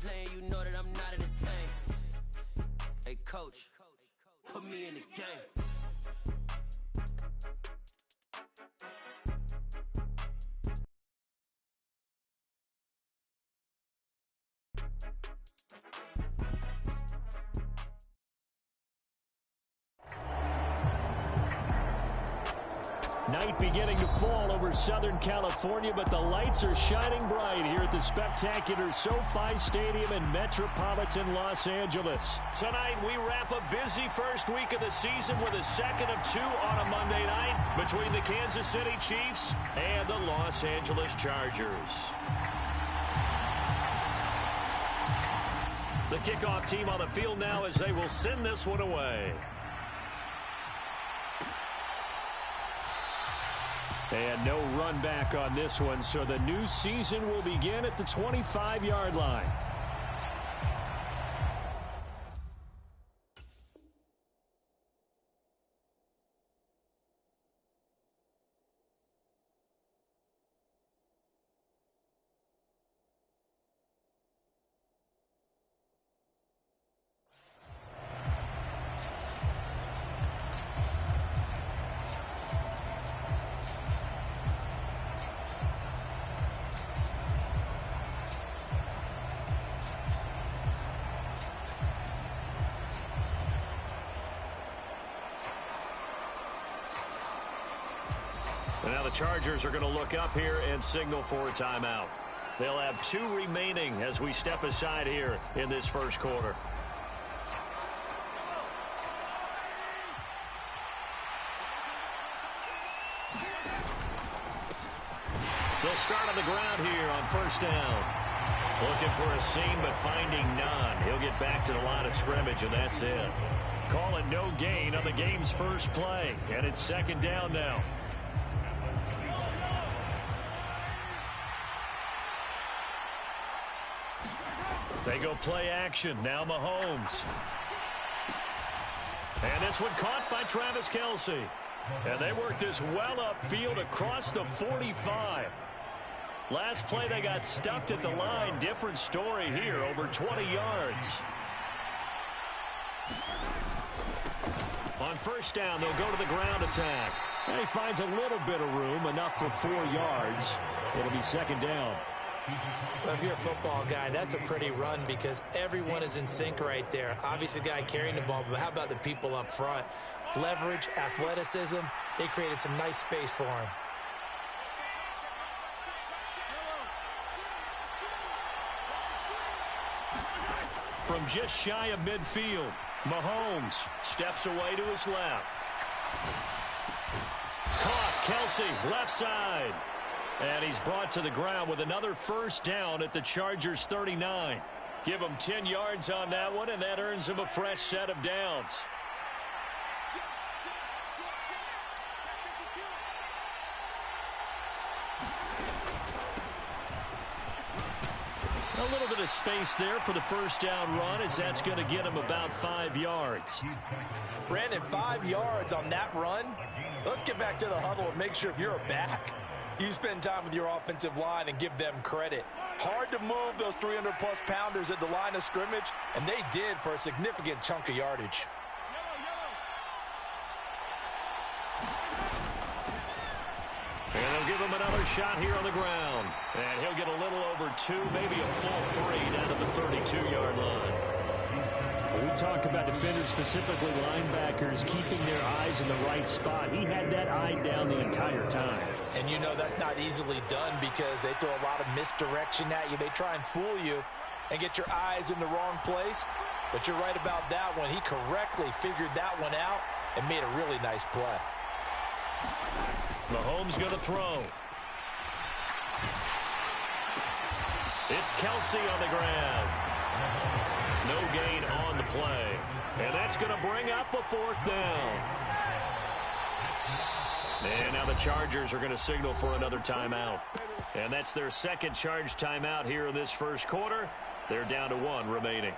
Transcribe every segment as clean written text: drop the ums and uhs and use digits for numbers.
lane, you know that I'm not in the tank. Hey, coach, put me in the game. Night beginning to fall over Southern California, but the lights are shining bright here at the spectacular SoFi Stadium in metropolitan Los Angeles. Tonight, we wrap a busy first week of the season with a second of two on a Monday night between the Kansas City Chiefs and the Los Angeles Chargers. The kickoff team on the field now as they will send this one away. And no run back on this one, so the new season will begin at the 25-yard line. And now the Chargers are going to look up here and signal for a timeout. They'll have two remaining as we step aside here in this first quarter. They'll start on the ground here on first down. Looking for a seam, but finding none. He'll get back to the line of scrimmage, and that's it. Call it no gain on the game's first play, and it's second down now. They go play action. Now Mahomes. And this one caught by Travis Kelce. And they work this well upfield across the 45. Last play they got stuffed at the line. Different story here, over 20 yards. On first down, they'll go to the ground attack. And he finds a little bit of room, enough for 4 yards. It'll be second down. Well, if you're a football guy, that's a pretty run because everyone is in sync right there. Obviously, the guy carrying the ball, but how about the people up front? Leverage, athleticism, they created some nice space for him. From just shy of midfield, Mahomes steps away to his left. Caught, Kelce, left side. And he's brought to the ground with another first down at the Chargers' 39. Give him 10 yards on that one, and that earns him a fresh set of downs. A little bit of space there for the first down run, as that's going to get him about 5 yards. Brandon, 5 yards on that run. Let's get back to the huddle and make sure if you're a back, you spend time with your offensive line and give them credit. Hard to move those 300-plus pounders at the line of scrimmage, and they did for a significant chunk of yardage. And they'll give him another shot here on the ground. And he'll get a little over 2, maybe a full 3 down to the 32-yard line. When we talk about defenders, specifically linebackers, keeping their eyes in the right spot, he had that eye down the entire time. And you know that's not easily done because they throw a lot of misdirection at you. They try and fool you and get your eyes in the wrong place. But you're right about that one. He correctly figured that one out and made a really nice play. Mahomes going to throw. It's Kelce on the ground. No gain on the play. And that's going to bring up a fourth down. And now the Chargers are going to signal for another timeout. And that's their second charge timeout here in this first quarter. They're down to 1 remaining.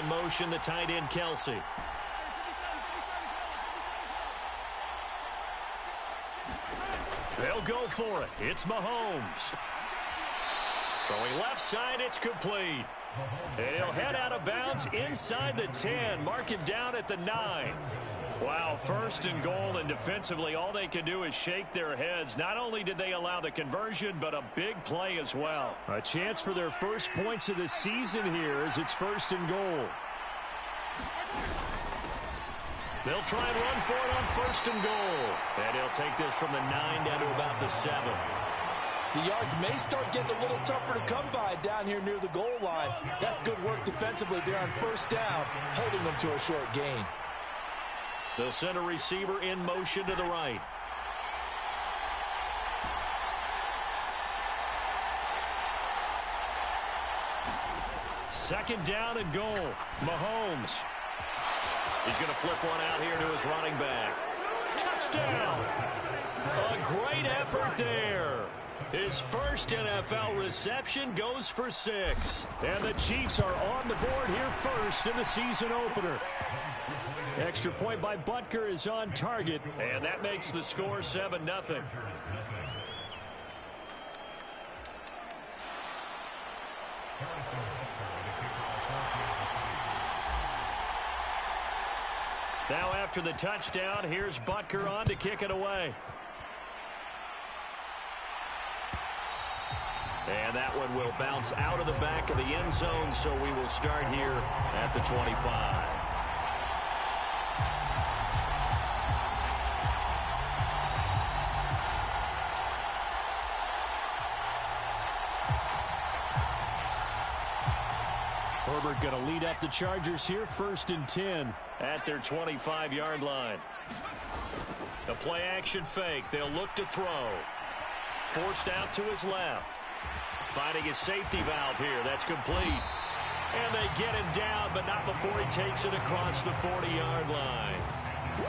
In motion, the tight end, Kelsey. They'll go for it. It's Mahomes. Throwing left side, it's complete. And he'll head out of bounds inside the 10. Mark him down at the 9. Wow, first and goal, and defensively all they can do is shake their heads. Not only did they allow the conversion, but a big play as well. A chance for their first points of the season here as it's first and goal. They'll try and run for it on first and goal. And he'll take this from the 9 down to about the 7. The yards may start getting a little tougher to come by down here near the goal line. That's good work defensively there on first down, holding them to a short gain. The center receiver in motion to the right. Second down and goal. Mahomes. He's going to flip one out here to his running back. Touchdown! A great effort there. His first NFL reception goes for 6. And the Chiefs are on the board here first in the season opener. Extra point by Butker is on target, and that makes the score 7-0. Now after the touchdown, here's Butker on to kick it away. And that one will bounce out of the back of the end zone, so we will start here at the 25. Herbert going to lead up the Chargers here, first and 10 at their 25-yard line. The play action fake. They'll look to throw. Forced out to his left. Finding his safety valve here. That's complete. And they get him down, but not before he takes it across the 40-yard line.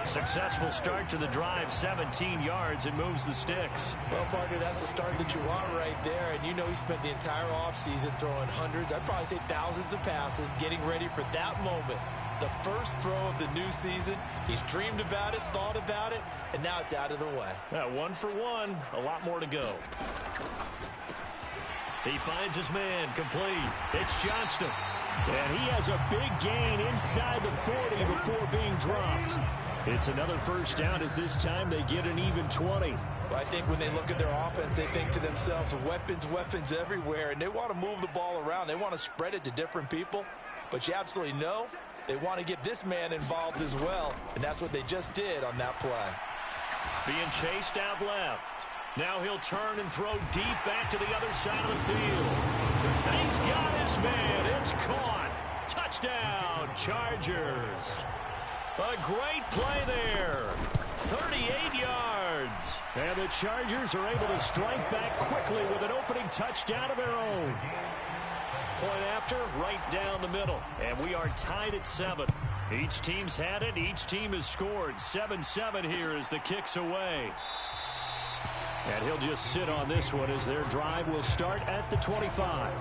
Successful start to the drive, 17 yards, and moves the sticks. Well, partner, that's the start that you want right there. And you know he spent the entire offseason throwing hundreds, I'd probably say thousands of passes, getting ready for that moment. The first throw of the new season. He's dreamed about it, thought about it, and now it's out of the way. 1 for 1. A lot more to go. He finds his man, complete. It's Johnston. And he has a big gain inside the 40 before being dropped. It's another first down as this time they get an even 20. Well, I think when they look at their offense, they think to themselves, weapons everywhere, and they want to move the ball around. They want to spread it to different people. But you absolutely know they want to get this man involved as well, and that's what they just did on that play. Being chased out left. Now he'll turn and throw deep back to the other side of the field. And he's got his man. It's caught. Touchdown, Chargers. A great play there. 38 yards. And the Chargers are able to strike back quickly with an opening touchdown of their own. Point after, right down the middle. And we are tied at 7. Each team's had it. Each team has scored. 7-7 here as the kick's away. And he'll just sit on this one as their drive will start at the 25.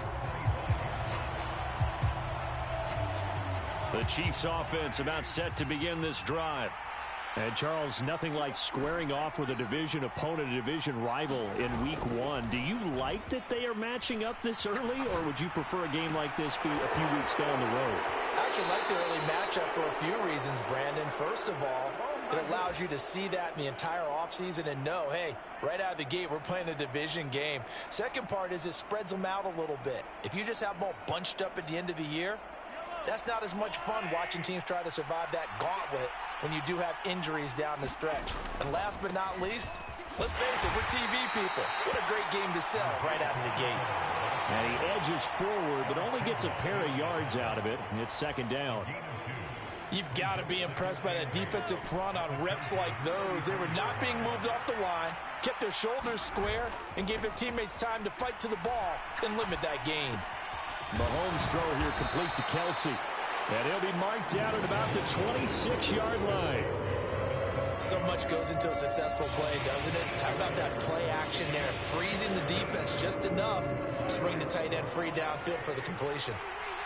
The Chiefs offense about set to begin this drive. And Charles, nothing like squaring off with a division opponent, a division rival in week 1. Do you like that they are matching up this early, or would you prefer a game like this be a few weeks down the road? I actually like the early matchup for a few reasons, Brandon. First of all, it allows you to see that in the entire offseason and know, hey, right out of the gate, we're playing a division game. Second part is it spreads them out a little bit. If you just have them all bunched up at the end of the year, that's not as much fun watching teams try to survive that gauntlet when you do have injuries down the stretch. And last but not least, let's face it, we're TV people. What a great game to sell right out of the gate. And he edges forward, but only gets a pair of yards out of it. And it's second down. You've got to be impressed by that defensive front on reps like those. They were not being moved off the line, kept their shoulders square, and gave their teammates time to fight to the ball and limit that gain. Mahomes' throw here complete to Kelsey. And he'll be marked down at about the 26-yard line. So much goes into a successful play, doesn't it? How about that play action there? Freezing the defense just enough to bring the tight end free downfield for the completion.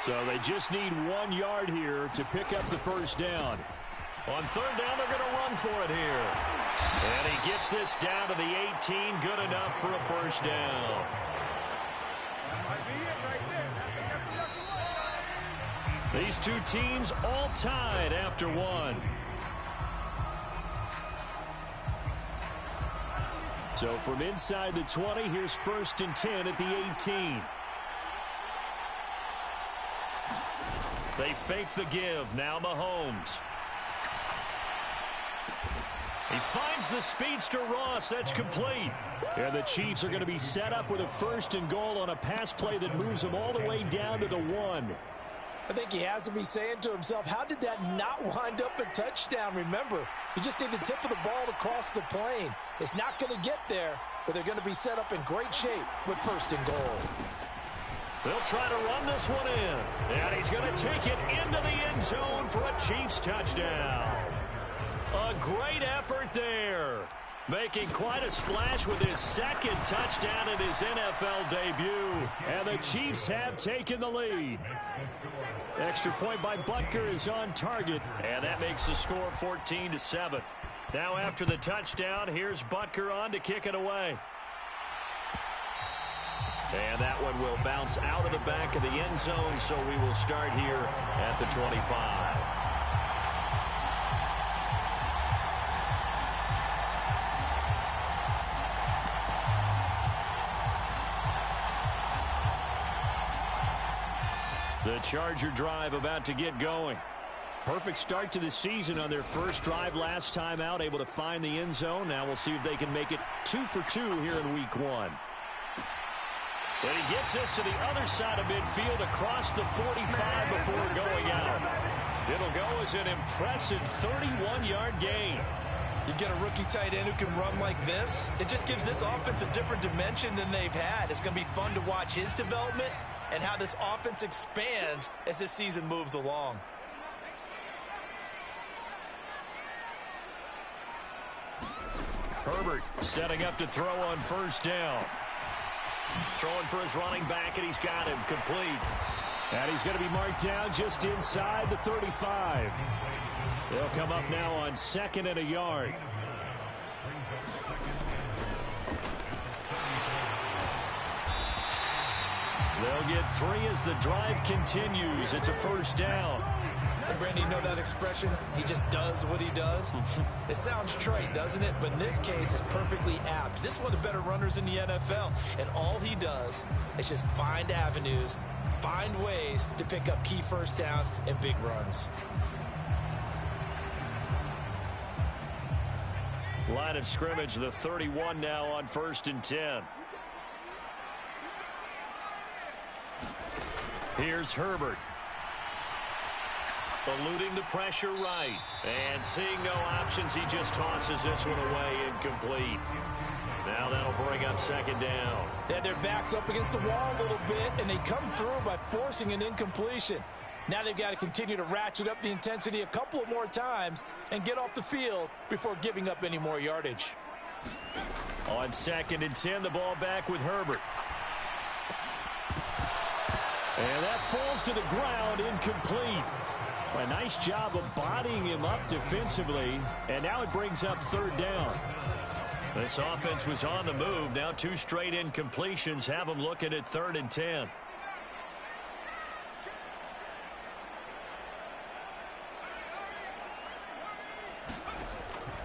So they just need 1 yard here to pick up the first down. On third down, they're going to run for it here. And he gets this down to the 18. Good enough for a first down. These two teams all tied after one. So from inside the 20, here's 1st and 10 at the 18. They fake the give. Now Mahomes. He finds the speedster Ross. That's complete. And the Chiefs are going to be set up with a 1st and goal on a pass play that moves them all the way down to the 1. I think he has to be saying to himself, how did that not wind up a touchdown? Remember, you just need the tip of the ball to cross the plane. It's not going to get there, but they're going to be set up in great shape with 1st and goal. They'll try to run this one in. And he's going to take it into the end zone for a Chiefs touchdown. A great effort there. Making quite a splash with his 2nd touchdown in his NFL debut. And the Chiefs have taken the lead. Extra point by Butker is on target. And that makes the score 14-7. Now after the touchdown, here's Butker on to kick it away. And that one will bounce out of the back of the end zone, so we will start here at the 25. The Charger drive about to get going. Perfect start to the season on their first drive last time out, able to find the end zone. Now we'll see if they can make it 2 for 2 here in week 1. And he gets this to the other side of midfield across the 45 before going out. It'll go as an impressive 31-yard gain. You get a rookie tight end who can run like this, it just gives this offense a different dimension than they've had. It's going to be fun to watch his development and how this offense expands as this season moves along. Herbert setting up to throw on 1st down. Throwing for his running back, and he's got him complete. And he's going to be marked down just inside the 35. They'll come up now on 2nd and a yard. They'll get 3 as the drive continues. It's a 1st down. And Brandy, you know that expression? He just does what he does. It sounds trite, doesn't it? But in this case, it's perfectly apt. This is one of the better runners in the NFL. And all he does is just find avenues, find ways to pick up key 1st downs and big runs. Line of scrimmage, the 31 now on 1st and 10. Here's Herbert. Eluding the pressure right. And seeing no options, he just tosses this one away incomplete. Now that'll bring up 2nd down. Yeah, their back's up against the wall a little bit, and they come through by forcing an incompletion. Now they've got to continue to ratchet up the intensity a couple of more times and get off the field before giving up any more yardage. On 2nd and 10, the ball back with Herbert. And that falls to the ground, incomplete. A nice job of bodying him up defensively, and now it brings up 3rd down. This offense was on the move. Now 2 straight incompletions have them looking at 3rd and 10.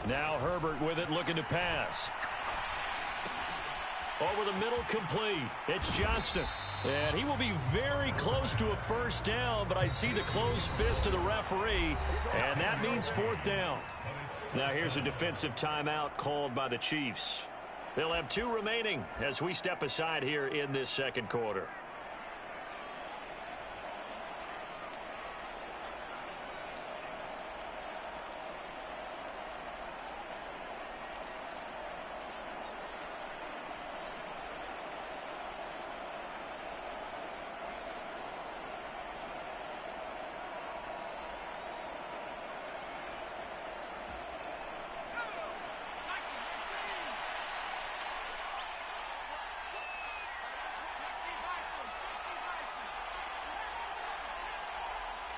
Now Herbert with it, looking to pass. Over the middle, complete. It's Johnston. And he will be very close to a 1st down, but I see the closed fist of the referee, and that means 4th down. Now here's a defensive timeout called by the Chiefs. They'll have 2 remaining as we step aside here in this 2nd quarter.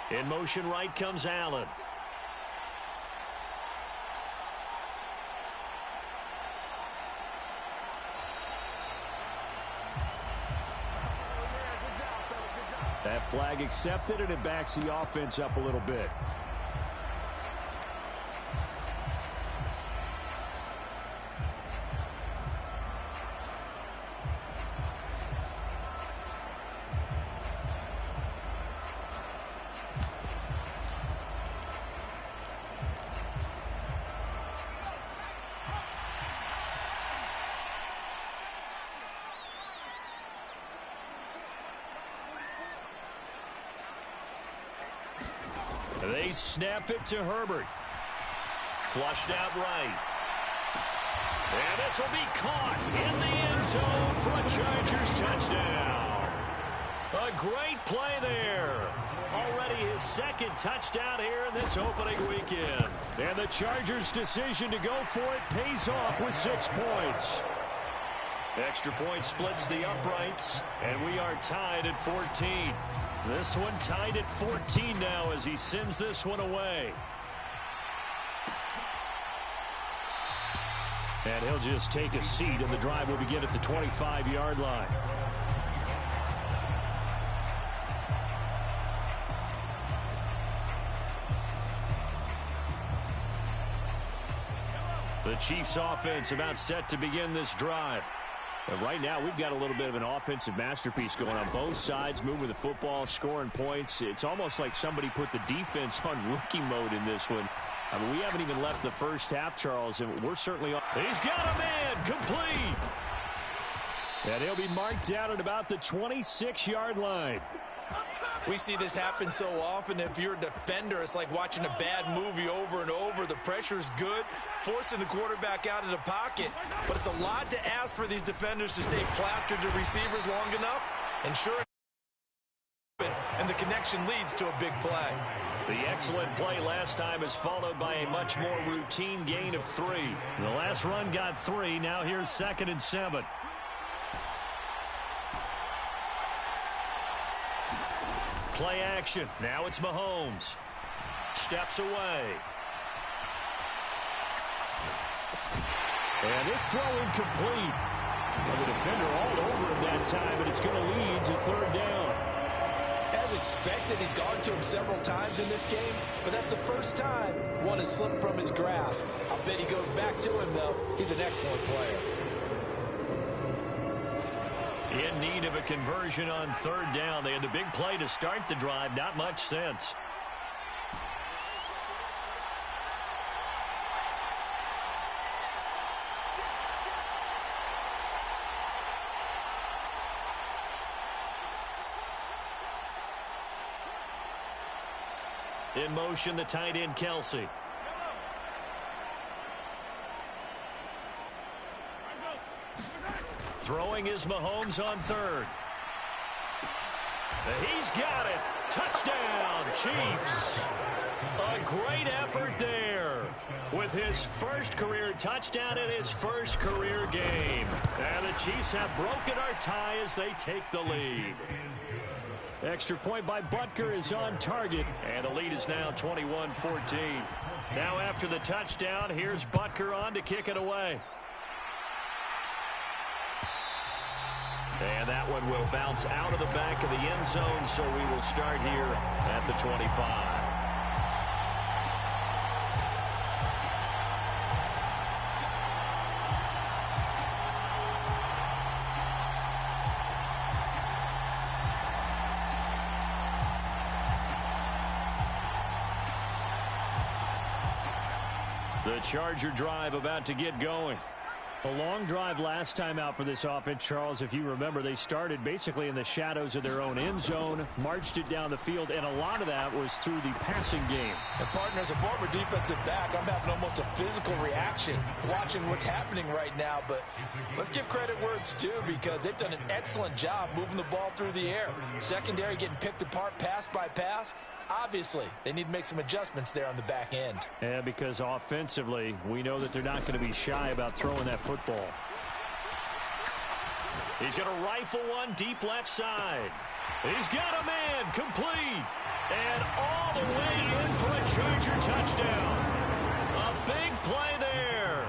In motion right comes Allen. That flag accepted, and it backs the offense up a little bit. They snap it to Herbert. Flushed out right. And this will be caught in the end zone for a Chargers touchdown. A great play there. Already his second touchdown here in this opening weekend. And the Chargers' decision to go for it pays off with 6 points. Extra point splits the uprights, and we are tied at 14. This one tied at 14 now as he sends this one away. And he'll just take a seat, and the drive will begin at the 25-yard line. The Chiefs offense about set to begin this drive. But right now, we've got a little bit of an offensive masterpiece going on both sides, moving the football, scoring points. It's almost like somebody put the defense on rookie mode in this one. I mean, we haven't even left the first half, Charles, and we're certainly on. He's got a man, complete. And he'll be marked down at about the 26-yard line. We see this happen so often. If you're a defender, it's like watching a bad movie over and over. The pressure's good, forcing the quarterback out of the pocket. But it's a lot to ask for these defenders to stay plastered to receivers long enough. And sure, and the connection leads to a big play. The excellent play last time is followed by a much more routine gain of 3. The last run got 3. Now here's 2nd and 7. Play action. Now it's Mahomes. Steps away. And this throw incomplete. Well, the defender all over him that time, but it's going to lead to 3rd down. As expected, he's gone to him several times in this game, but that's the first time one has slipped from his grasp. I'll bet he goes back to him, though. He's an excellent player. In need of a conversion on 3rd down. They had the big play to start the drive. Not much sense. In motion, the tight end, Kelsey. Throwing is Mahomes on 3rd. He's got it. Touchdown, Chiefs. A great effort there with his first career touchdown in his first career game. And the Chiefs have broken our tie as they take the lead. Extra point by Butker is on target. And the lead is now 21-14. Now after the touchdown, here's Butker on to kick it away. And that one will bounce out of the back of the end zone, so we will start here at the 25. The Charger drive about to get going. A long drive last time out for this offense, Charles. If you remember, they started basically in the shadows of their own end zone, marched it down the field, and a lot of that was through the passing game. And partner, as a former defensive back, I'm having almost a physical reaction watching what's happening right now. But let's give credit where it's due, because they've done an excellent job moving the ball through the air. Secondary getting picked apart pass by pass. Obviously, they need to make some adjustments there on the back end. Yeah, because offensively, we know that they're not going to be shy about throwing that football. He's going to rifle one deep left side. He's got a man, complete. And all the way in for a Charger touchdown. A big play there.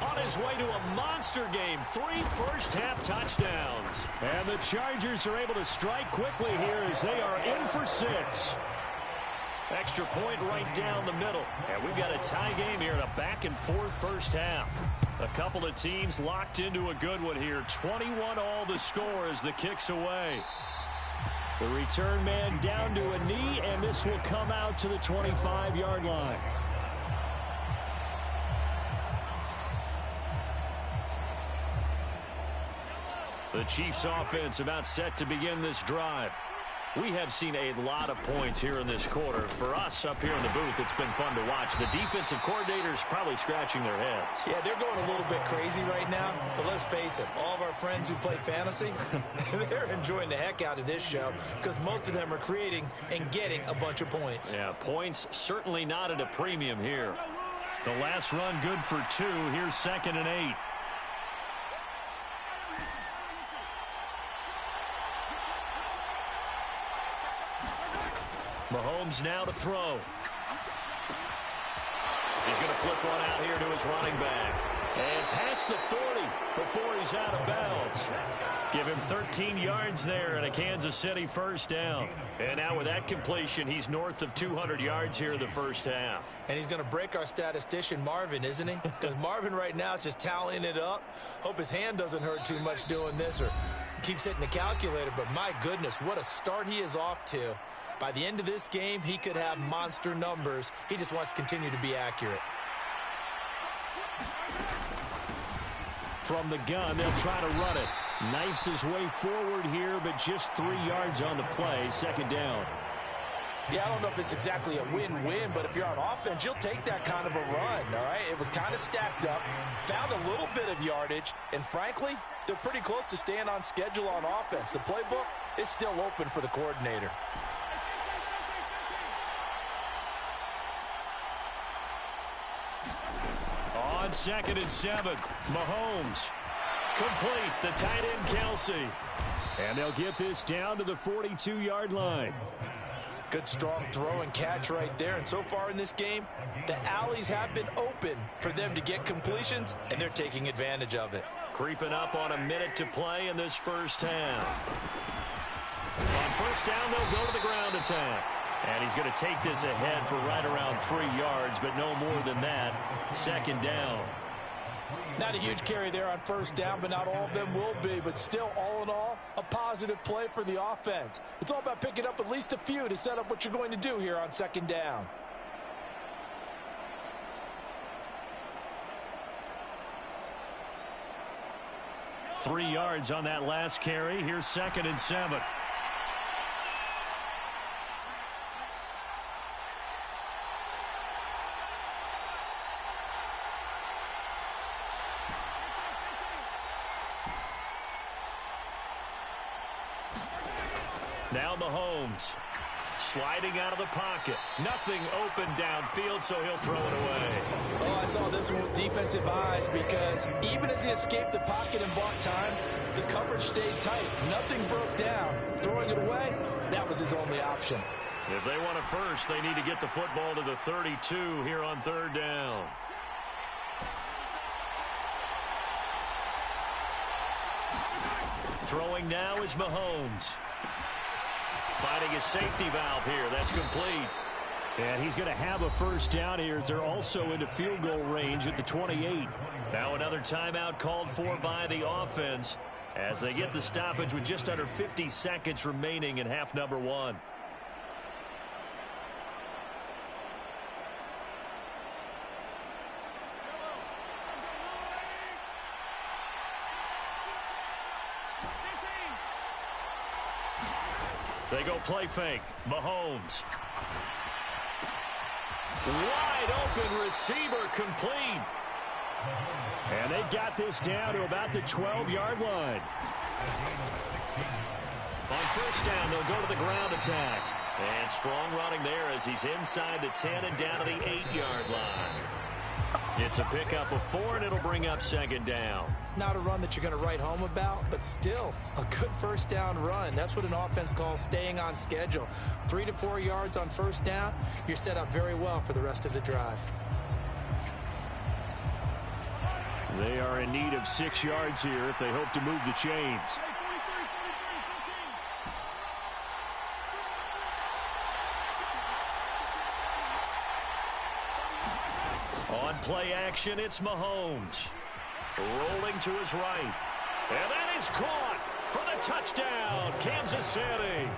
On his way to a monster game, 3 first-half touchdowns. And the Chargers are able to strike quickly here as they are in for 6. Extra point right down the middle. And we've got a tie game here in a back-and-forth first half. A couple of teams locked into a good one here. 21 all the score as the kick's away. The return man down to a knee, and this will come out to the 25-yard line. The Chiefs offense about set to begin this drive. We have seen a lot of points here in this quarter. For us up here in the booth, it's been fun to watch. The defensive coordinators probably scratching their heads. Yeah, they're going a little bit crazy right now. But let's face it, all of our friends who play fantasy, they're enjoying the heck out of this show because most of them are creating and getting a bunch of points. Yeah, points certainly not at a premium here. The last run good for 2. Here's 2nd and 8. Mahomes now to throw. He's going to flip one out here to his running back. And past the 40 before he's out of bounds. Give him 13 yards there and a Kansas City first down. And now with that completion, he's north of 200 yards here in the first half. And he's going to break our statistician Marvin, isn't he? Because Marvin right now is just tallying it up. Hope his hand doesn't hurt too much doing this or keeps hitting the calculator. But my goodness, what a start he is off to. By the end of this game, he could have monster numbers. He just wants to continue to be accurate. From the gun, they'll try to run it. Knifes his way forward here, but just 3 yards on the play. 2nd down. Yeah, I don't know if it's exactly a win-win, but if you're on offense, you'll take that kind of a run, all right? It was kind of stacked up, found a little bit of yardage, and frankly, they're pretty close to staying on schedule on offense. The playbook is still open for the coordinator. On 2nd and 7, Mahomes. Complete, the tight end Kelsey. And they'll get this down to the 42-yard line. Good, strong throw and catch right there. And so far in this game, the alleys have been open for them to get completions, and they're taking advantage of it. Creeping up on a minute to play in this first half. On first down, they'll go to the ground attack. And he's going to take this ahead for right around 3 yards, but no more than that. 2nd down. Not a huge carry there on first down, but not all of them will be. But still, all in all, a positive play for the offense. It's all about picking up at least a few to set up what you're going to do here on 2nd down. Three yards on that last carry. Here's 2nd and 7. Now Mahomes sliding out of the pocket. Nothing open downfield, so he'll throw it away. Oh, I saw this one with defensive eyes because even as he escaped the pocket and bought time, the coverage stayed tight. Nothing broke down. Throwing it away, that was his only option. If they want a first, they need to get the football to the 32 here on 3rd down. Throwing now is Mahomes. Finding a safety valve here. That's complete. And he's going to have a first down here as they're also into field goal range at the 28. Now another timeout called for by the offense as they get the stoppage with just under 50 seconds remaining in half number 1. They go play fake. Mahomes. Wide open receiver complete. And they've got this down to about the 12-yard line. On first down, they'll go to the ground attack. And strong running there as he's inside the 10 and down to the 8-yard line. It's a pickup of 4, and it'll bring up second down. Not a run that you're going to write home about, but still a good first down run. That's what an offense calls staying on schedule. 3 to 4 yards on first down, you're set up very well for the rest of the drive. They are in need of 6 yards here if they hope to move the chains. On play action, it's Mahomes. Rolling to his right. And that is caught for the touchdown, Kansas City.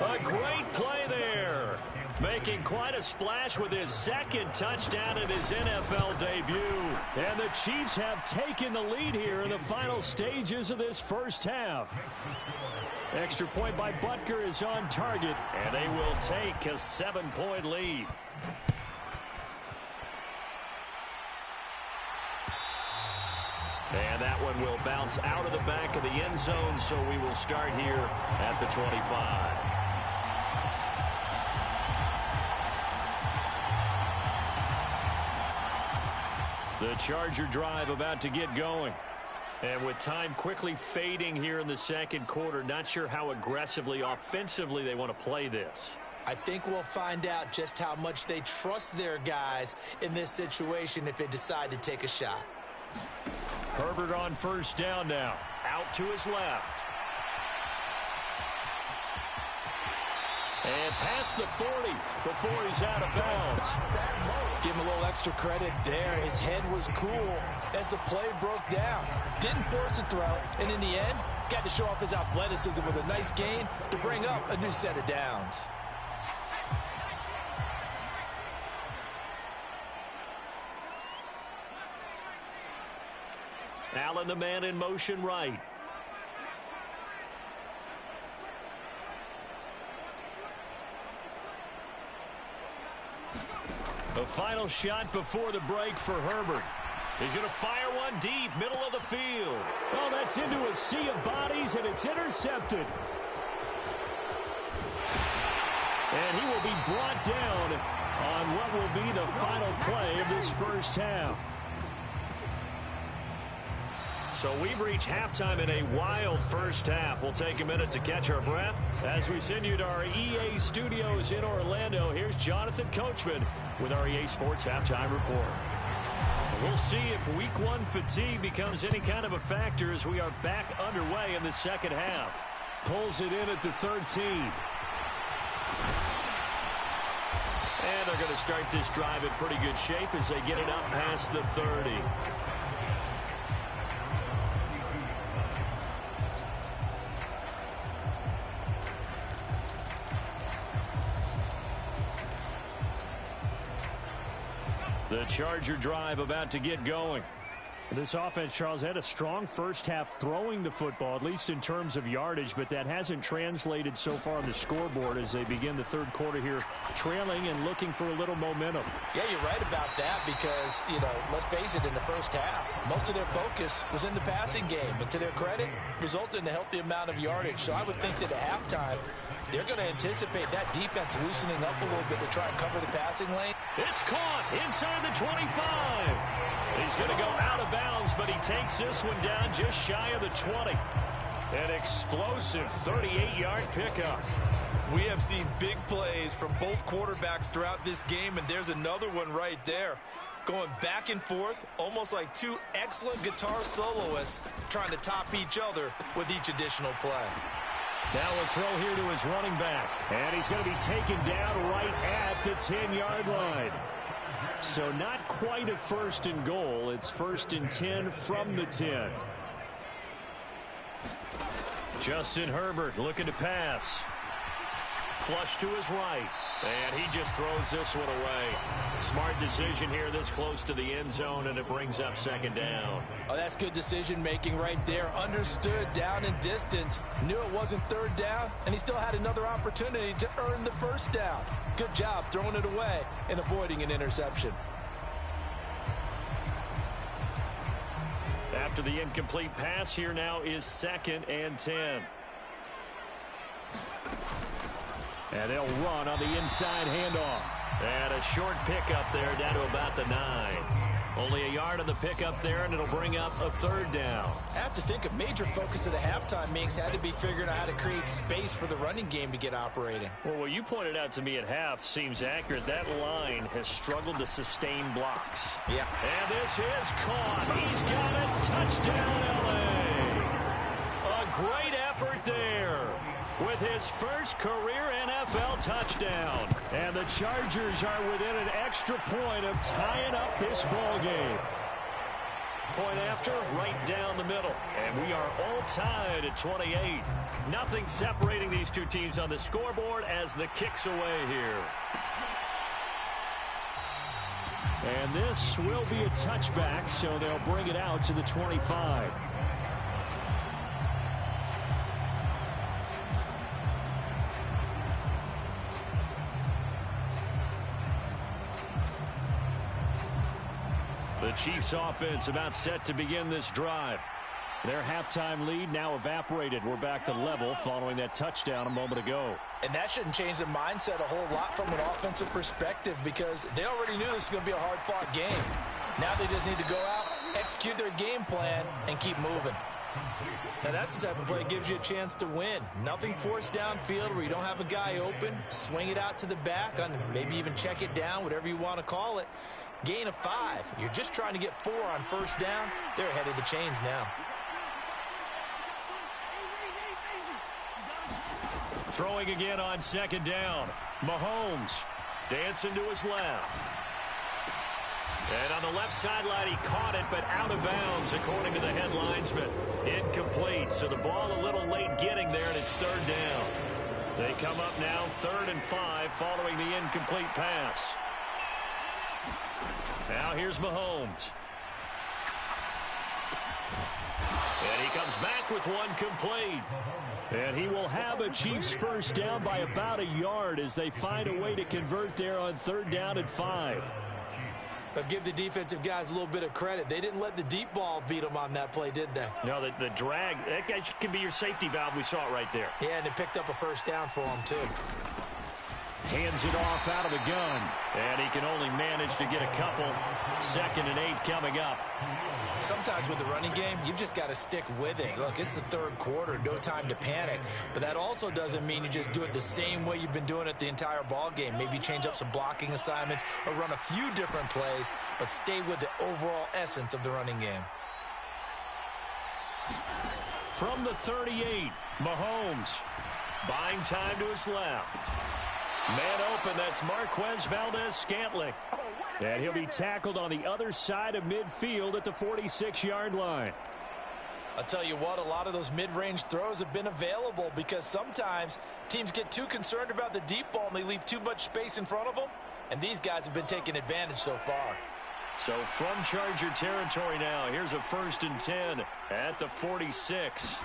A great play there. Making quite a splash with his second touchdown in his NFL debut. And the Chiefs have taken the lead here in the final stages of this first half. Extra point by Butker is on target, and they will take a 7-point lead. And that one will bounce out of the back of the end zone, so we will start here at the 25. The Charger drive about to get going. And with time quickly fading here in the second quarter, not sure how aggressively, offensively they want to play this. I think we'll find out just how much they trust their guys in this situation if they decide to take a shot. Herbert on first down now. Out to his left. And past the 40 before he's out of bounds. Give him a little extra credit there. His head was cool as the play broke down. Didn't force a throw, and in the end, got to show off his athleticism with a nice gain to bring up a new set of downs. Allen, the man in motion right. A final shot before the break for Herbert. He's going to fire one deep, middle of the field. Oh, that's into a sea of bodies, and it's intercepted. And he will be brought down on what will be the final play of this first half. So we've reached halftime in a wild first half. We'll take a minute to catch our breath as we send you to our EA studios in Orlando. Here's Jonathan Coachman with our EA Sports Halftime Report. We'll see if Week 1 fatigue becomes any kind of a factor as we are back underway in the second half. Pulls it in at the 13. And they're going to start this drive in pretty good shape as they get it up past the 30. The Charger drive about to get going. This offense, Charles, had a strong first half throwing the football, at least in terms of yardage, but that hasn't translated so far on the scoreboard as they begin the third quarter here, trailing and looking for a little momentum. Yeah, you're right about that because, let's face it, in the first half, most of their focus was in the passing game, and to their credit, resulted in a healthy amount of yardage. So I would think that at halftime, they're going to anticipate that defense loosening up a little bit to try and cover the passing lane. It's caught inside the 25. He's going to go out of bounds, but he takes this one down just shy of the 20. An explosive 38-yard pickup. We have seen big plays from both quarterbacks throughout this game, and there's another one right there. Going back and forth, almost like two excellent guitar soloists trying to top each other with each additional play. Now a throw here to his running back. And he's going to be taken down right at the 10-yard line. So not quite a first and goal. It's first and 10 from the 10. Justin Herbert looking to pass. Flush to his right. And he just throws this one away. Smart decision here this close to the end zone, and it brings up second down. Oh, that's good decision-making right there. Understood down and distance. Knew it wasn't third down, and he still had another opportunity to earn the first down. Good job throwing it away and avoiding an interception. After the incomplete pass, here now is second and 10. And they'll run on the inside handoff. And a short pickup there down to about the 9. Only a yard on the pickup there, and it'll bring up a third down. I have to think a major focus of the halftime meetings had to be figuring out how to create space for the running game to get operating. Well, what you pointed out to me at half seems accurate. That line has struggled to sustain blocks. Yeah. And this is caught. He's got it. Touchdown, L.A. A great effort there with his first career NFL touchdown. And the Chargers are within an extra point of tying up this ball game. Point after, right down the middle. And we are all tied at 28. Nothing separating these two teams on the scoreboard as the kick's away here. And this will be a touchback, so they'll bring it out to the 25. The Chiefs offense about set to begin this drive. Their halftime lead now evaporated. We're back to level following that touchdown a moment ago. And that shouldn't change the mindset a whole lot from an offensive perspective because they already knew this was going to be a hard-fought game. Now they just need to go out, execute their game plan, and keep moving. Now that's the type of play that gives you a chance to win. Nothing forced downfield where you don't have a guy open. Swing it out to the back, maybe even check it down, whatever you want to call it. Gain of 5. You're just trying to get 4 on first down. They're ahead of the chains now. Throwing again on second down. Mahomes dancing to his left. And on the left sideline, he caught it, but out of bounds, according to the head linesman. Incomplete, so the ball a little late getting there, and it's third down. They come up now 3rd and 5 following the incomplete pass. Now here's Mahomes. And he comes back with one complete. And he will have a Chiefs first down by about a yard as they find a way to convert there on 3rd down and 5. But give the defensive guys a little bit of credit. They didn't let the deep ball beat them on that play, did they? No, the drag, that guy can be your safety valve. We saw it right there. Yeah, and it picked up a first down for him, too. Hands it off out of the gun. And he can only manage to get a couple. 2nd and 8 coming up. Sometimes with the running game, you've just got to stick with it. Look, it's the 3rd quarter, no time to panic. But that also doesn't mean you just do it the same way you've been doing it the entire ball game. Maybe change up some blocking assignments or run a few different plays, but stay with the overall essence of the running game. From the 38, Mahomes buying time to his left. Man open, that's Marquez Valdez-Scantling. And he'll be tackled on the other side of midfield at the 46-yard line. I'll tell you what, a lot of those mid-range throws have been available because sometimes teams get too concerned about the deep ball and they leave too much space in front of them. And these guys have been taking advantage so far. So from Charger territory now, here's a 1st and 10 at the 46.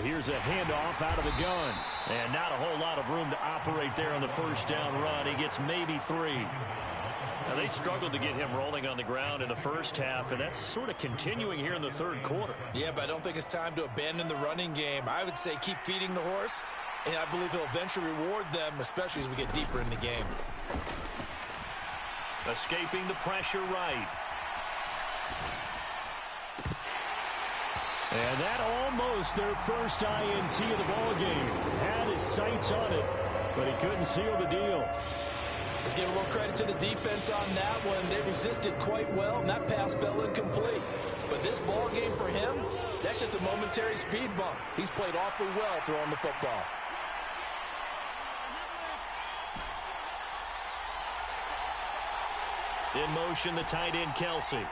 Here's a handoff out of the gun. And not a whole lot of room to operate there on the first down run. He gets maybe 3. Now, they struggled to get him rolling on the ground in the first half, and that's sort of continuing here in the 3rd quarter. Yeah, but I don't think it's time to abandon the running game. I would say keep feeding the horse, and I believe he'll eventually reward them, especially as we get deeper in the game. Escaping the pressure right. And that almost their first INT of the ball game. Had his sights on it, but he couldn't seal the deal. Let's give a little credit to the defense on that one. They resisted quite well, and that pass fell incomplete. But this ball game for him, that's just a momentary speed bump. He's played awfully well throwing the football. In motion, the tight end, Kelsey.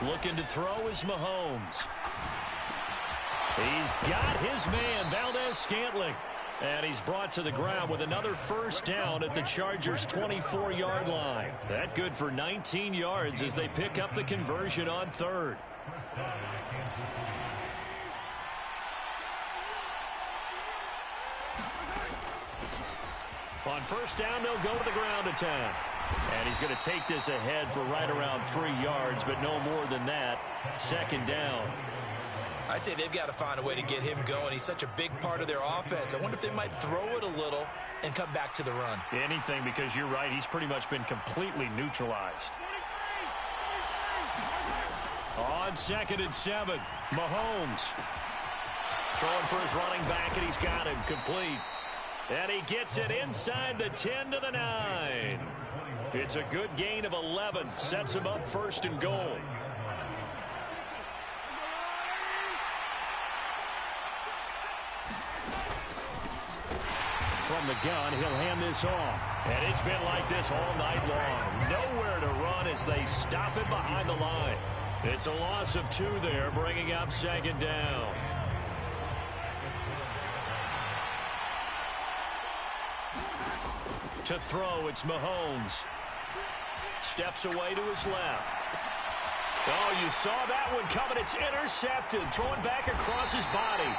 Looking to throw is Mahomes. He's got his man, Valdez-Scantling. And he's brought to the ground with another first down at the Chargers' 24-yard line. That good for 19 yards as they pick up the conversion on 3rd. On first down, they'll go to the ground attack. And he's going to take this ahead for right around 3 yards, but no more than that. 2nd down. I'd say they've got to find a way to get him going. He's such a big part of their offense. I wonder if they might throw it a little and come back to the run. Anything, because you're right. He's pretty much been completely neutralized. On 2nd and 7, Mahomes. Throwing for his running back, and he's got him complete. And he gets it inside the 10 to the 9. It's a good gain of 11. Sets him up 1st and goal. From the gun, he'll hand this off. And it's been like this all night long. Nowhere to run as they stop him behind the line. It's a loss of 2 there, bringing up 2nd down. To throw, it's Mahomes. Steps away to his left. Oh, you saw that one coming. It's intercepted. Throwing back across his body.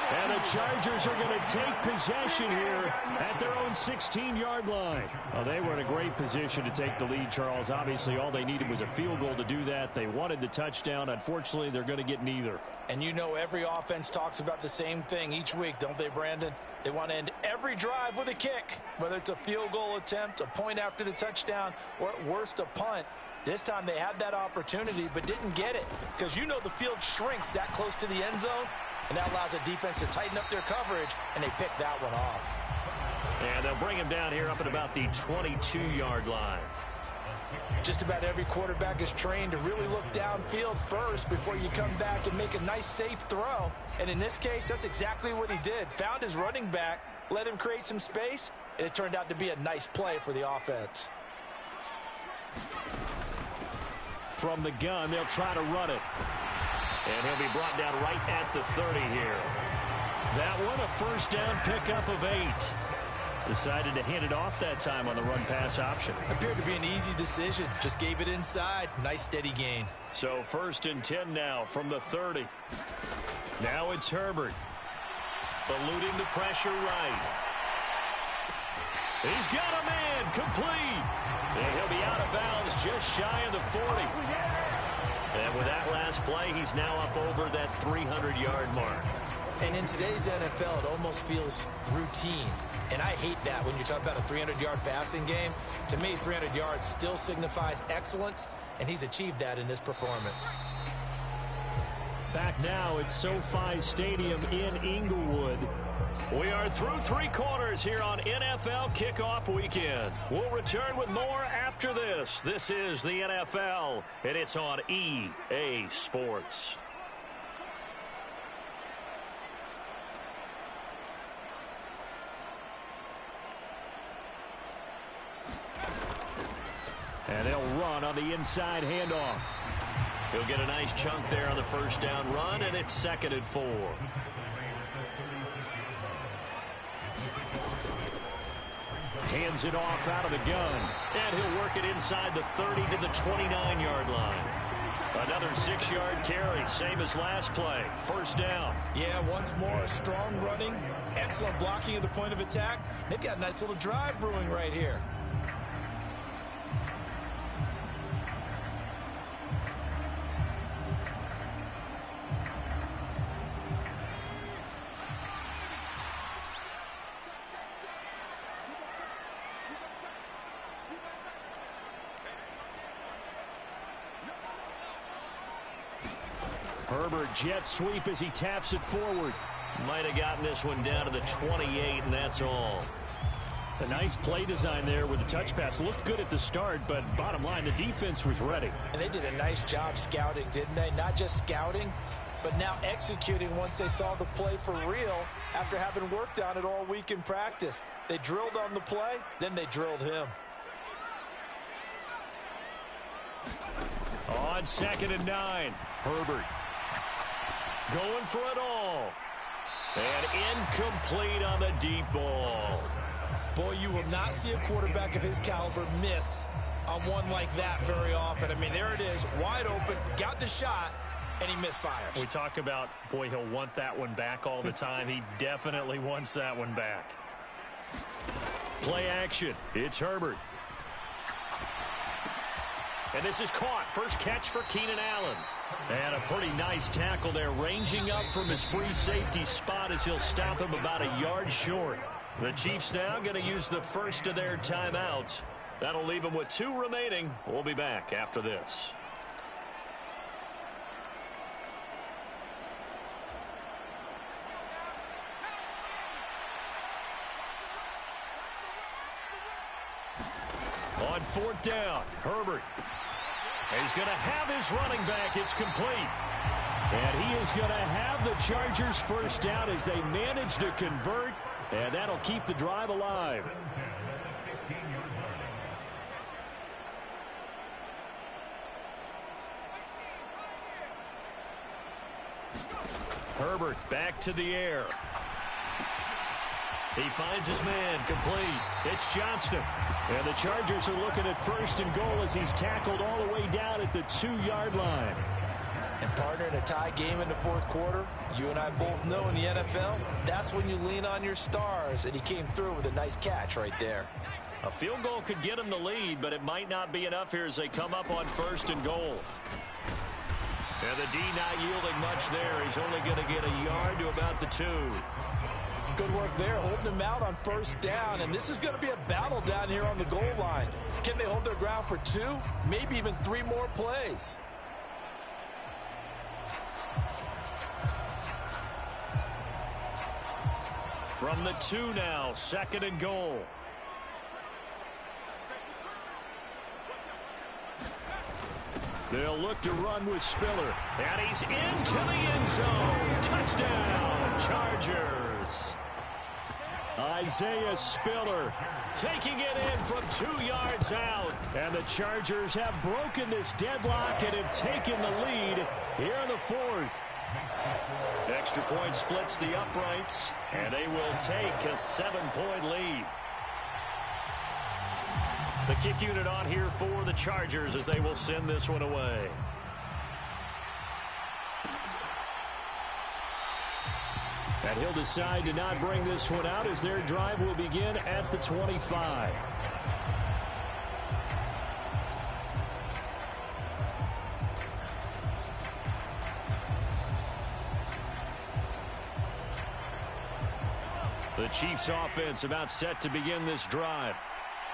And the Chargers are going to take possession here at their own 16-yard line. Well, they were in a great position to take the lead, Charles. Obviously, all they needed was a field goal to do that. They wanted the touchdown. Unfortunately, they're going to get neither. And you know every offense talks about the same thing each week, don't they, Brandon? They want to end every drive with a kick, whether it's a field goal attempt, a point after the touchdown, or at worst, a punt. This time they had that opportunity but didn't get it because you know the field shrinks that close to the end zone, and that allows the defense to tighten up their coverage, and they pick that one off. And they'll bring him down here up at about the 22-yard line. Just about every quarterback is trained to really look downfield first before you come back and make a nice, safe throw. And in this case, that's exactly what he did. Found his running back, let him create some space, and it turned out to be a nice play for the offense. From the gun, they'll try to run it. And he'll be brought down right at the 30 here. That one, a 1st down pickup of 8. Decided to hand it off that time on the run-pass option. Appeared to be an easy decision. Just gave it inside. Nice, steady gain. So 1st and 10 now from the 30. Now it's Herbert. Eluding the pressure right. He's got a man complete. And he'll be out of bounds just shy of the 40. And with that last play, he's now up over that 300-yard mark. And in today's NFL, it almost feels routine. And I hate that when you talk about a 300-yard passing game. To me, 300 yards still signifies excellence, and he's achieved that in this performance. Back now at SoFi Stadium in Inglewood. We are through 3 quarters here on NFL Kickoff Weekend. We'll return with more after this. This is the NFL, and it's on EA Sports. And they'll run on the inside handoff. He'll get a nice chunk there on the 1st down run, and it's 2nd and 4. Hands it off out of the gun. And he'll work it inside the 30 to the 29-yard line. Another 6-yard carry, same as last play. 1st down. Yeah, once more, strong running, excellent blocking at the point of attack. They've got a nice little drive brewing right here. Herbert jet sweep as he taps it forward. Might have gotten this one down to the 28, and that's all. A nice play design there with the touch pass. Looked good at the start, but bottom line, the defense was ready. And they did a nice job scouting, didn't they? Not just scouting, but now executing once they saw the play for real after having worked on it all week in practice. They drilled on the play, then they drilled him. On 2nd and 9, Herbert going for it all. And incomplete on the deep ball. Boy, you will not see a quarterback of his caliber miss on one like that very often. I mean, there it is, wide open, got the shot, and he misfires. We talk about, boy, he'll want that one back all the time. He definitely wants that one back. Play action. It's Herbert. And this is caught. First catch for Keenan Allen. And a pretty nice tackle there, ranging up from his free safety spot as he'll stop him about a yard short. The Chiefs now going to use the first of their timeouts. That'll leave them with 2 remaining. We'll be back after this. On 4th down, Herbert. He's going to have his running back. It's complete. And he is going to have the Chargers first down as they manage to convert. And that'll keep the drive alive. Herbert back to the air. He finds his man, complete. It's Johnston. And the Chargers are looking at 1st and goal as he's tackled all the way down at the 2-yard line. And partner, in a tie game in the 4th quarter, you and I both know in the NFL, that's when you lean on your stars, and he came through with a nice catch right there. A field goal could get him the lead, but it might not be enough here as they come up on 1st and goal. And the D not yielding much there. He's only going to get a yard to about the 2. Good work there, holding him out on 1st down, and this is going to be a battle down here on the goal line. Can they hold their ground for 2, maybe even 3 more plays? From the 2 now, 2nd and goal. They'll look to run with Spiller. And he's into the end zone. Touchdown, Chargers. Isaiah Spiller taking it in from 2 yards out. And the Chargers have broken this deadlock and have taken the lead here in the 4th. Extra point splits the uprights, and they will take a 7-point lead. The kick unit on here for the Chargers as they will send this one away. And he'll decide to not bring this one out as their drive will begin at the 25. The Chiefs offense about set to begin this drive.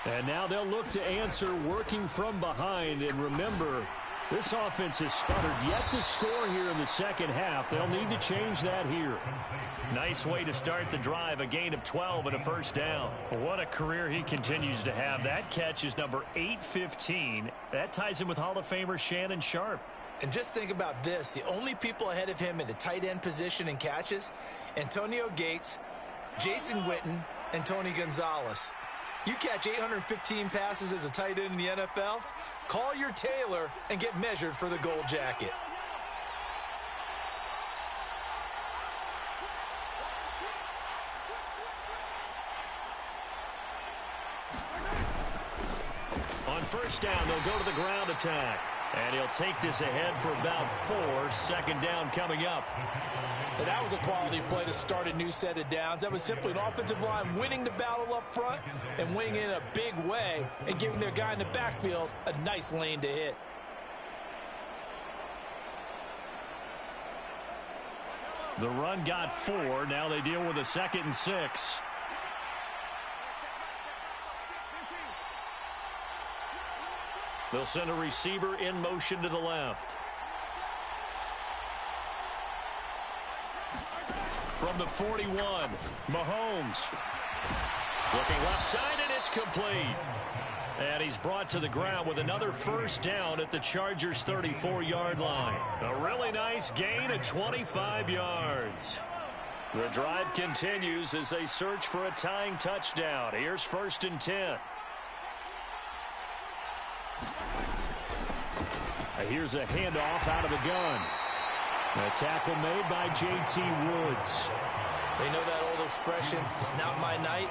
And now they'll look to answer working from behind. And remember, this offense has sputtered yet to score here in the 2nd half. They'll need to change that here. Nice way to start the drive, a gain of 12 and a 1st down. What a career he continues to have. That catch is number 815. That ties him with Hall of Famer Shannon Sharpe. And just think about this. The only people ahead of him in the tight end position in catches, Antonio Gates, Jason Witten, and Tony Gonzalez. You catch 815 passes as a tight end in the NFL, call your tailor and get measured for the gold jacket. On 1st down, they'll go to the ground attack. And he'll take this ahead for about 4. 2nd down coming up. And that was a quality play to start a new set of downs. That was simply an offensive line winning the battle up front and winning in a big way and giving their guy in the backfield a nice lane to hit. The run got 4. Now they deal with a 2nd and 6. They'll send a receiver in motion to the left. From the 41, Mahomes. Looking left side, and it's complete. And he's brought to the ground with another 1st down at the Chargers' 34-yard line. A really nice gain of 25 yards. The drive continues as they search for a tying touchdown. Here's 1st and 10. Here's a handoff out of the gun. A tackle made by J.T. Woods. They know that old expression, it's not my night.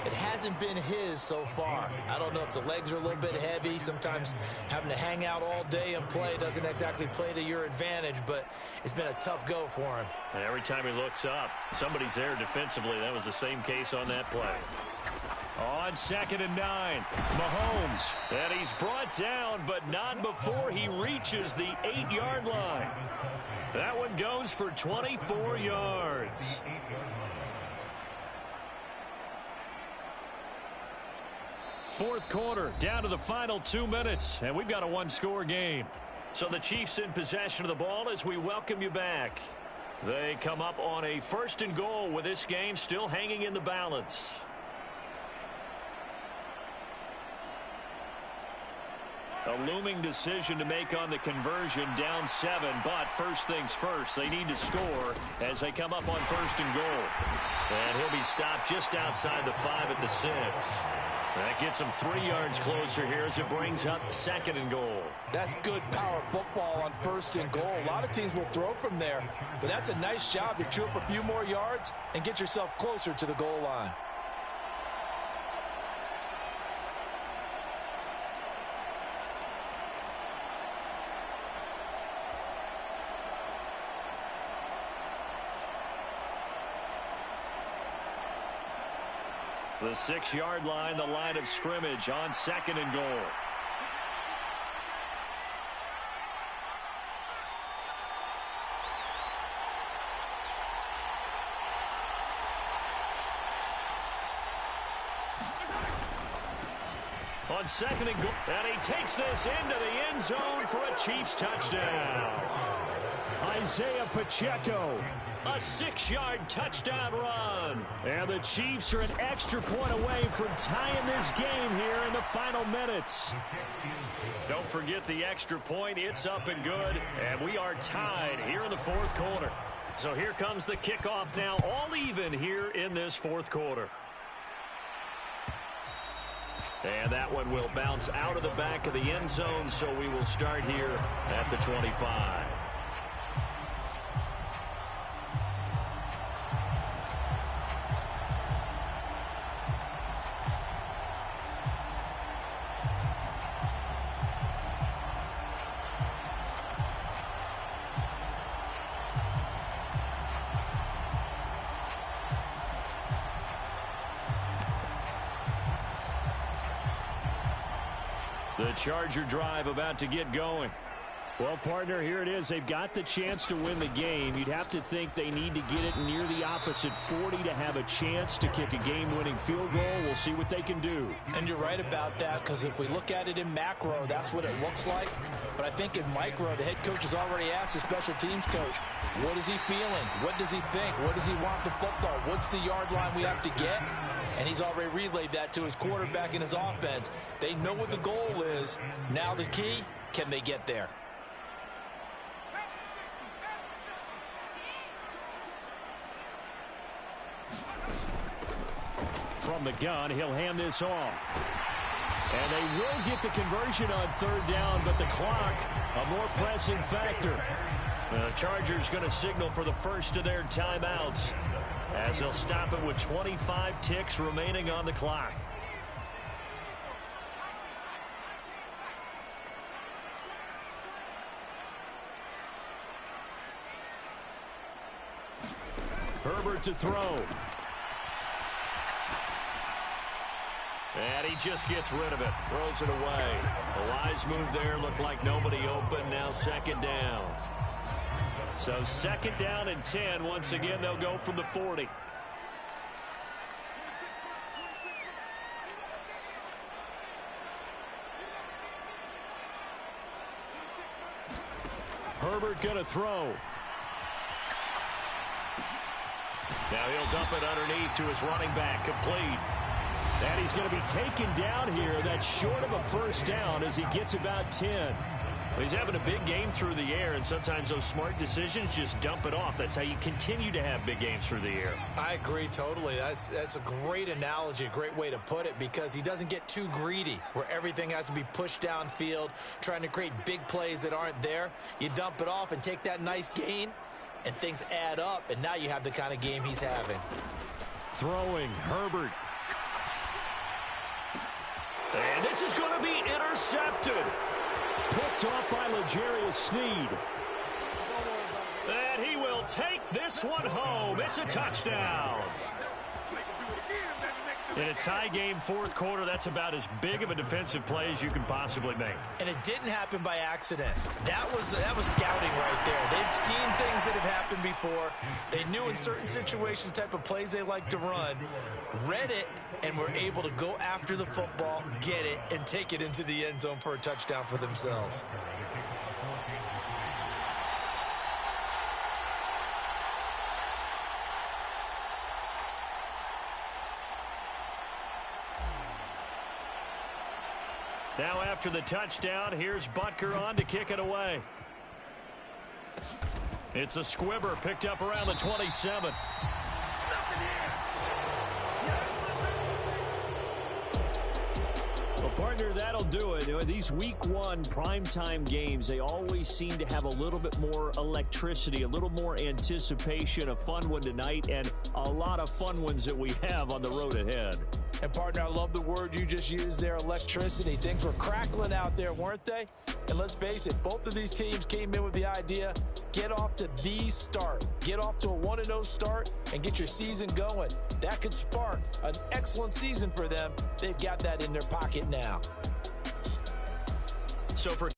It hasn't been his so far. I don't know if the legs are a little bit heavy. Sometimes having to hang out all day and play doesn't exactly play to your advantage, but it's been a tough go for him. And every time he looks up, somebody's there defensively. That was the same case on that play. On 2nd and 9, Mahomes. And he's brought down, but not before he reaches the 8-yard line. That one goes for 24 yards. Fourth quarter, down to the final 2 minutes, and we've got a one-score game. So the Chiefs in possession of the ball as we welcome you back. They come up on a 1st and goal with this game still hanging in the balance. A looming decision to make on the conversion, down 7, but first things first, they need to score as they come up on 1st and goal. And he'll be stopped just outside the 5 at the 6. That gets him 3 yards closer here as it brings up 2nd and goal. That's good power football on 1st and goal. A lot of teams will throw from there, but that's a nice job to chew up a few more yards and get yourself closer to the goal line. The 6-yard line, the line of scrimmage on 2nd and goal. On 2nd and goal, and he takes this into the end zone for a Chiefs touchdown. Isaiah Pacheco, a 6-yard touchdown run. And the Chiefs are an extra point away from tying this game here in the final minutes. Don't forget the extra point. It's up and good. And we are tied here in the 4th quarter. So here comes the kickoff now, all even here in this 4th quarter. And that one will bounce out of the back of the end zone, so we will start here at the 25. The Charger drive about to get going. Well, partner, here it is. They've got the chance to win the game. You'd have to think they need to get it near the opposite 40 to have a chance to kick a game-winning field goal. We'll see what they can do. And you're right about that, because if we look at it in macro, that's what it looks like. But I think in micro, the head coach has already asked the special teams coach, what is he feeling? What does he think? What does he want the football? What's the yard line we have to get? And he's already relayed that to his quarterback and his offense. They know what the goal is. Now the key, can they get there? From the gun, he'll hand this off. And they will get the conversion on 3rd down, but the clock, a more pressing factor. The Chargers going to signal for the first of their timeouts, as they'll stop it with 25 ticks remaining on the clock. Herbert to throw. And he just gets rid of it, throws it away. A wise move there, looked like nobody open, now 2nd down. So 2nd down and 10. Once again, they'll go from the 40. Herbert going to throw. Now he'll dump it underneath to his running back, complete. And he's going to be taken down here. That's short of a 1st down as he gets about 10. He's having a big game through the air, and sometimes those smart decisions just dump it off. That's how you continue to have big games through the air. I agree totally. That's a great analogy, a great way to put it, because he doesn't get too greedy where everything has to be pushed downfield, trying to create big plays that aren't there. You dump it off and take that nice gain, and things add up, and now you have the kind of game he's having. Throwing, Herbert. And this is going to be intercepted. Picked off by L'Jarius Sneed. And he will take this one home. It's a touchdown. In a tie game fourth quarter, that's about as big of a defensive play as you can possibly make. And it didn't happen by accident. That was scouting right there. They've seen things that have happened before. They knew in certain situations the type of plays they like to run, read it, and were able to go after the football, get it, and take it into the end zone for a touchdown for themselves. Now after the touchdown, here's Butker on to kick it away. It's a squibber picked up around the 27. Well, partner, that'll do it. These week one primetime games, they always seem to have a little bit more electricity, a little more anticipation. A fun one tonight, and a lot of fun ones that we have on the road ahead. And, partner, I love the word you just used there, electricity. Things were crackling out there, weren't they? And let's face it, both of these teams came in with the idea, get off to the start. Get off to a 1-0 start and get your season going. That could spark an excellent season for them. They've got that in their pocket now. So for